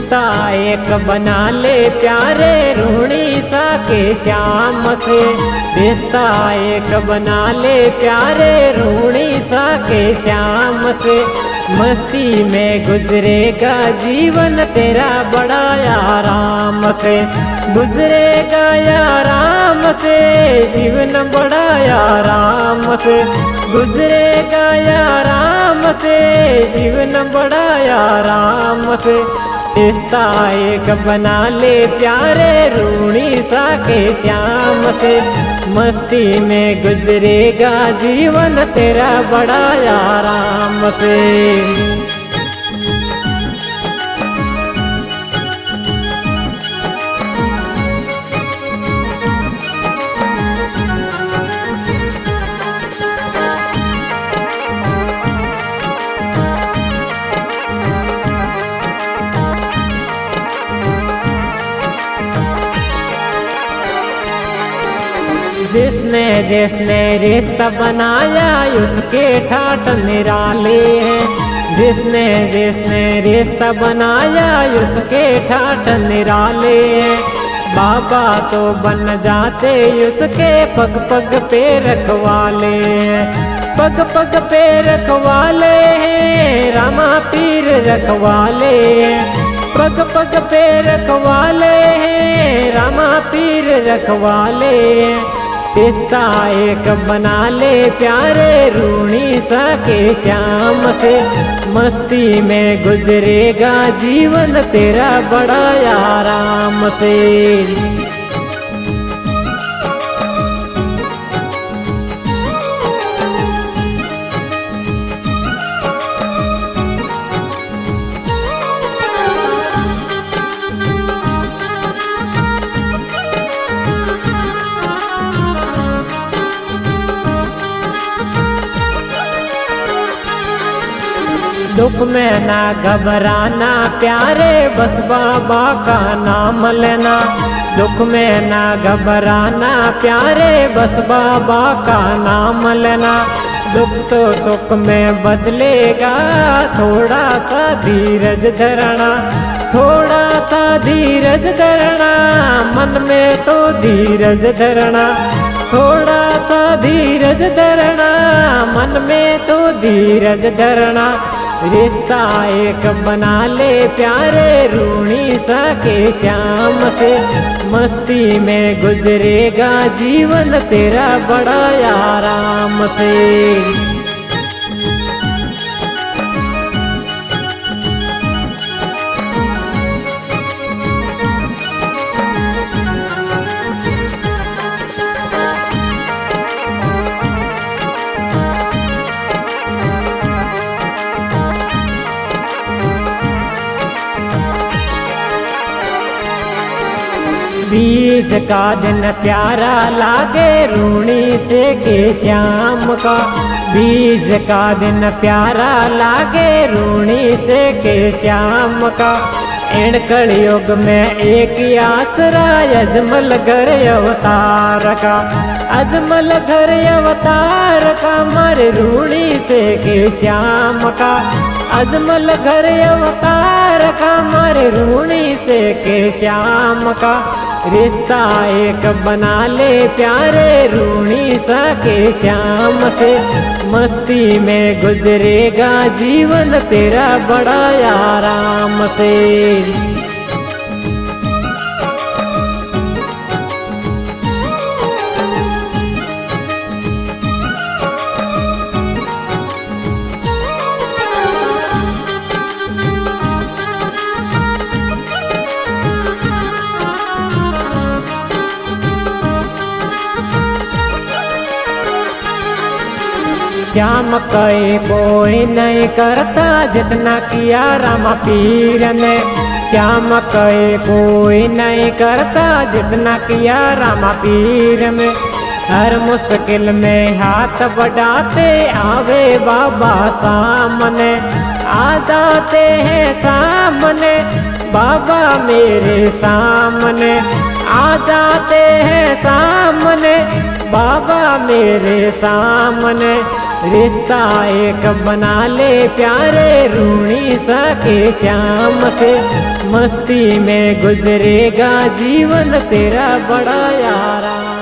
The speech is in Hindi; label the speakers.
Speaker 1: रिश्ता एक बना ले प्यारे रूणी सा के श्याम से। रिश्ता एक बना ले प्यारे रूणी सा के श्याम से। मस्ती में गुजरेगा जीवन तेरा बड़ा आराम से। गुजरेगा आराम से जीवन बड़ा आराम से। गुजरेगा आराम से जीवन बड़ा आराम से। रिश्ता एक बना ले प्यारे रूणी सा के श्याम से। मस्ती में गुजरेगा जीवन तेरा बड़ा आराम से। जिसने जिसने रिश्ता बनाया उसके ठाठ निराले हैं। जिसने जिसने रिश्ता बनाया उसके ठाठ निराले हैं। बाबा तो बन जाते उसके पग पग पे रखवाले हैं। पग पग पे रखवाले हैं रामा पीर रखवाले हैं। पग पग पे रखवाले हैं रामा पीर रखवाले हैं। रिश्ता एक बना ले प्यारे रूणी सा के श्याम से। मस्ती में गुजरेगा जीवन तेरा बड़ा आराम से। दुख में ना घबराना प्यारे बस बाबा का नाम लेना। दुख में ना घबराना प्यारे बस बाबा का नाम लेना। दुख तो सुख में बदलेगा थोड़ा सा धीरज धरना। थोड़ा सा धीरज धरना मन में तो धीरज धरना। थोड़ा सा धीरज धरना मन में तो धीरज धरना। रिश्ता एक बना ले प्यारे रूणी सा के श्याम से। मस्ती में गुजरेगा जीवन तेरा बड़ा आराम से। बीज का दिन प्यारा लागे रूणी से के श्याम का। बीज का दिन प्यारा लागे रूणी से के श्याम का। इन कलयुग में एक आसरा अजमल घर अवतार का। अजमल घर अवतार का मारे रूणी से के श्याम का। अजमल घर अवतार का मारे रूणी से के श्याम का। रिश्ता एक बना ले प्यारे रूणी सा के श्याम से। मस्ती में गुजरेगा जीवन तेरा बड़ा आराम से। श्याम कहे कोई नहीं करता जितना किया रामा पीर ने। श्याम कहे कोई नहीं करता जितना किया रामा पीर में। हर मुश्किल में हाथ बढ़ाते आवे बाबा सामने। आ जाते हैं सामने बाबा मेरे सामने। आ जाते हैं सामने बाबा मेरे सामने। रिश्ता एक बना ले प्यारे रूणी सा के श्याम से। मस्ती में गुजरेगा जीवन तेरा बड़ा यारा।